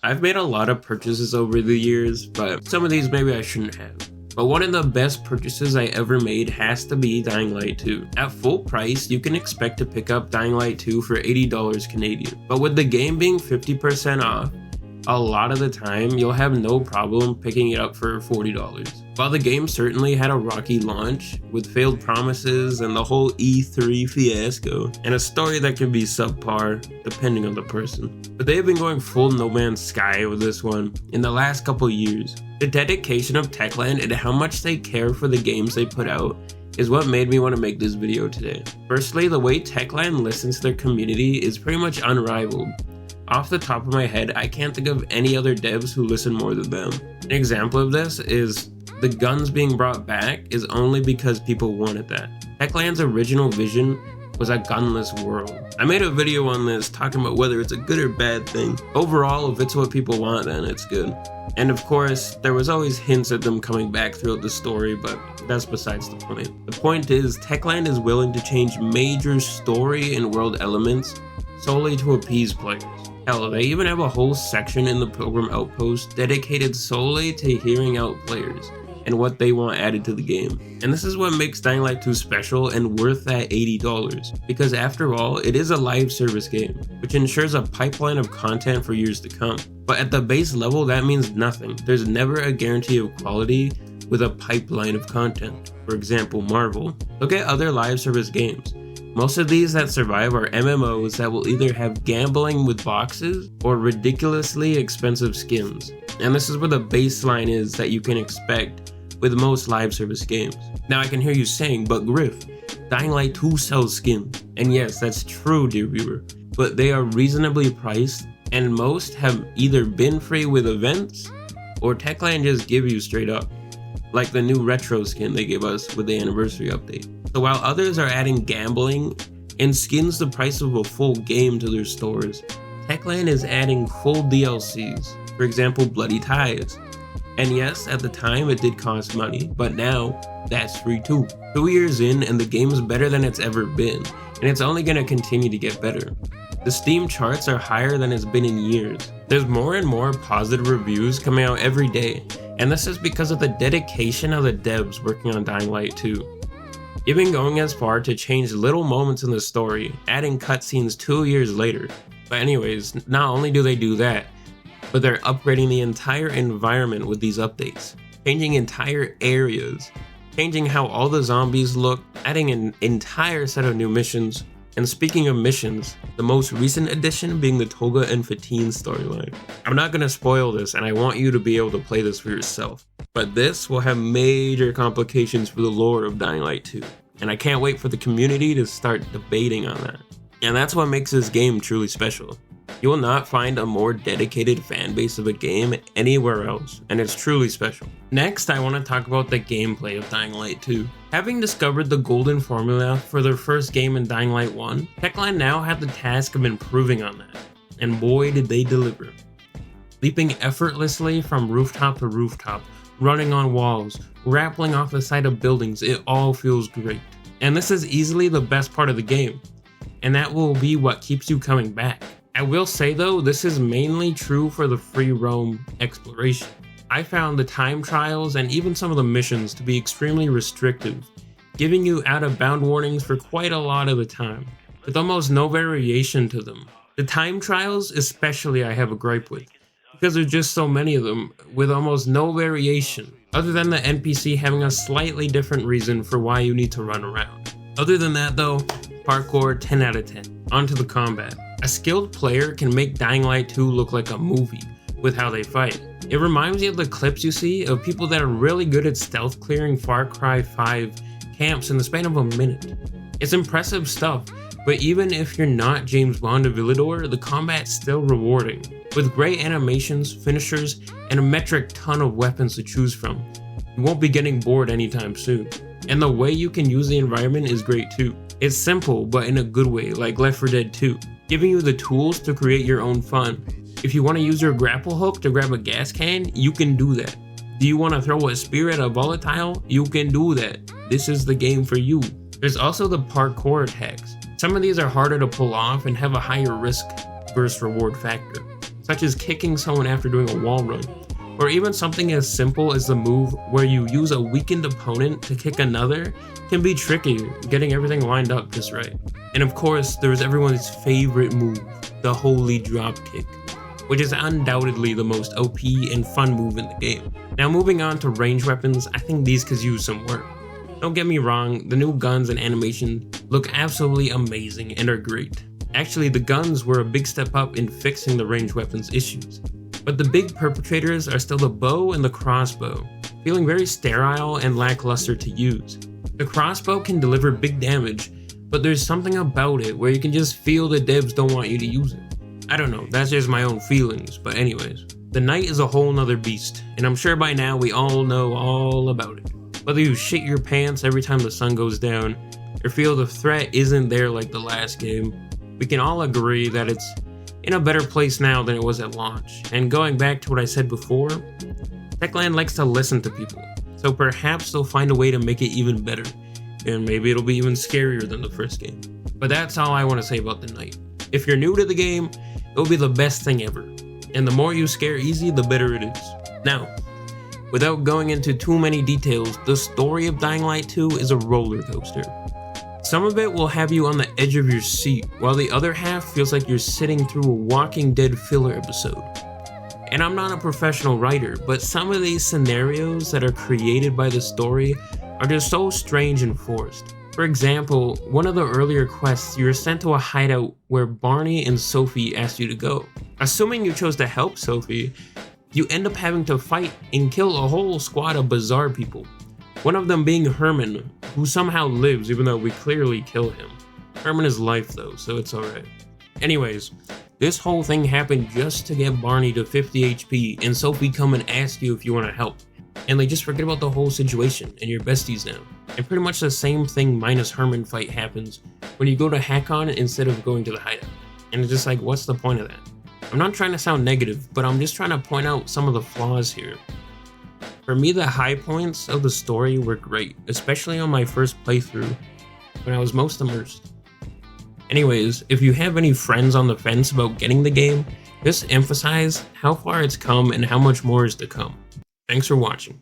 I've made a lot of purchases over the years, but some of these maybe I shouldn't have. But one of the best purchases I ever made has to be Dying Light 2. At full price, you can expect to pick up Dying Light 2 for $80 Canadian. But with the game being 50% off, a lot of the time you'll have no problem picking it up for $40. While the game certainly had a rocky launch, with failed promises and the whole E3 fiasco, and a story that can be subpar depending on the person. But they've been going full No Man's Sky with this one in the last couple years. The dedication of Techland and how much they care for the games they put out is what made me want to make this video today. Firstly, the way Techland listens to their community is pretty much unrivaled. Off the top of my head, I can't think of any other devs who listen more than them. An example of this is the guns being brought back is only because people wanted that. Techland's original vision was a gunless world. I made a video on this talking about whether it's a good or bad thing. Overall, if it's what people want, then it's good. And of course, there was always hints at them coming back throughout the story, but that's besides the point. The point is, Techland is willing to change major story and world elements solely to appease players. Hell, they even have a whole section in the Pilgrim Outpost dedicated solely to hearing out players and what they want added to the game. And this is what makes Dying Light 2 special and worth that $80, because after all, it is a live service game, which ensures a pipeline of content for years to come. But at the base level, that means nothing. There's never a guarantee of quality with a pipeline of content. For example, Marvel. Look at other live service games. Most of these that survive are MMOs that will either have gambling with boxes or ridiculously expensive skins. And this is where the baseline is that you can expect with most live service games. Now I can hear you saying, but Griff, Dying Light 2 sells skins. And yes, that's true, dear viewer, but they are reasonably priced and most have either been free with events or Techland just give you straight up. Like the new retro skin they gave us with the anniversary update. So while others are adding gambling and skins the price of a full game to their stores, Techland is adding full DLCs, for example Bloody Ties. And yes, at the time it did cost money, but now that's free too. 2 years in and the game is better than it's ever been, and it's only going to continue to get better. The Steam charts are higher than it's been in years. There's more and more positive reviews coming out every day, and this is because of the dedication of the devs working on Dying Light 2. Even going as far to change little moments in the story, adding cutscenes 2 years later. But anyways, not only do they do that, but they're upgrading the entire environment with these updates, changing entire areas, changing how all the zombies look, adding an entire set of new missions. And speaking of missions, the most recent addition being the Toga and Fatine storyline. I'm not going to spoil this, and I want you to be able to play this for yourself. But this will have major complications for the lore of Dying Light 2. And I can't wait for the community to start debating on that. And that's what makes this game truly special. You will not find a more dedicated fan base of a game anywhere else, and it's truly special. Next, I want to talk about the gameplay of Dying Light 2. Having discovered the golden formula for their first game in Dying Light 1, Techland now had the task of improving on that, and boy did they deliver. Leaping effortlessly from rooftop to rooftop, running on walls, rappelling off the side of buildings, it all feels great. And this is easily the best part of the game, and that will be what keeps you coming back. I will say though, this is mainly true for the free roam exploration. I found the time trials and even some of the missions to be extremely restrictive, giving you out of bound warnings for quite a lot of the time, with almost no variation to them. The time trials especially I have a gripe with, because there's just so many of them with almost no variation, other than the NPC having a slightly different reason for why you need to run around. Other than that though, parkour 10 out of 10. On to the combat. A skilled player can make Dying Light 2 look like a movie with how they fight. It reminds you of the clips you see of people that are really good at stealth clearing Far Cry 5 camps in the span of a minute. It's impressive stuff, but even if you're not James Bond of Villador, the combat's still rewarding, with great animations, finishers, and a metric ton of weapons to choose from. You won't be getting bored anytime soon. And the way you can use the environment is great too. It's simple, but in a good way, like Left 4 Dead 2, giving you the tools to create your own fun. If you want to use your grapple hook to grab a gas can, you can do that. Do you want to throw a spear at a volatile? You can do that. This is the game for you. There's also the parkour attacks. Some of these are harder to pull off and have a higher risk versus reward factor. such as kicking someone after doing a wall run, or even something as simple as the move where you use a weakened opponent to kick another can be tricky, getting everything lined up just right. And of course, there's everyone's favorite move, the holy drop kick, which is undoubtedly the most OP and fun move in the game. Now moving on to range weapons, I think these could use some work. Don't get me wrong, the new guns and animation look absolutely amazing and are great. Actually, the guns were a big step up in fixing the range weapons issues. But the big perpetrators are still the bow and the crossbow, feeling very sterile and lackluster to use. The crossbow can deliver big damage, but there's something about it where you can just feel the devs don't want you to use it. I don't know, that's just my own feelings, but anyways. The knight is a whole nother beast, and I'm sure by now we all know all about it. Whether you shit your pants every time the sun goes down, or feel the threat isn't there like the last game, we can all agree that it's in a better place now than it was at launch. And going back to what I said before, Techland likes to listen to people, so perhaps they'll find a way to make it even better, and maybe it'll be even scarier than the first game. But that's all I want to say about the knight. If you're new to the game, it'll be the best thing ever, and the more you scare easy, the better it is. Now, without going into too many details, the story of Dying Light 2 is a roller coaster. Some of it will have you on the edge of your seat, while the other half feels like you're sitting through a Walking Dead filler episode. And I'm not a professional writer, but some of these scenarios that are created by the story are just so strange and forced. For example, one of the earlier quests, you were sent to a hideout where Barney and Sophie asked you to go. Assuming you chose to help Sophie, you end up having to fight and kill a whole squad of bizarre people. One of them being Herman, who somehow lives even though we clearly kill him. Herman is life though, so it's alright. Anyways, this whole thing happened just to get Barney to 50 HP and Sophie come and ask you if you want to help. And they just forget about the whole situation and you're besties now. And pretty much the same thing minus Herman fight happens when you go to Hakon instead of going to the hideout. And it's just like, what's the point of that? I'm not trying to sound negative, but I'm just trying to point out some of the flaws here. For me, the high points of the story were great, especially on my first playthrough, when I was most immersed. Anyways, if you have any friends on the fence about getting the game, just emphasize how far it's come and how much more is to come. Thanks for watching.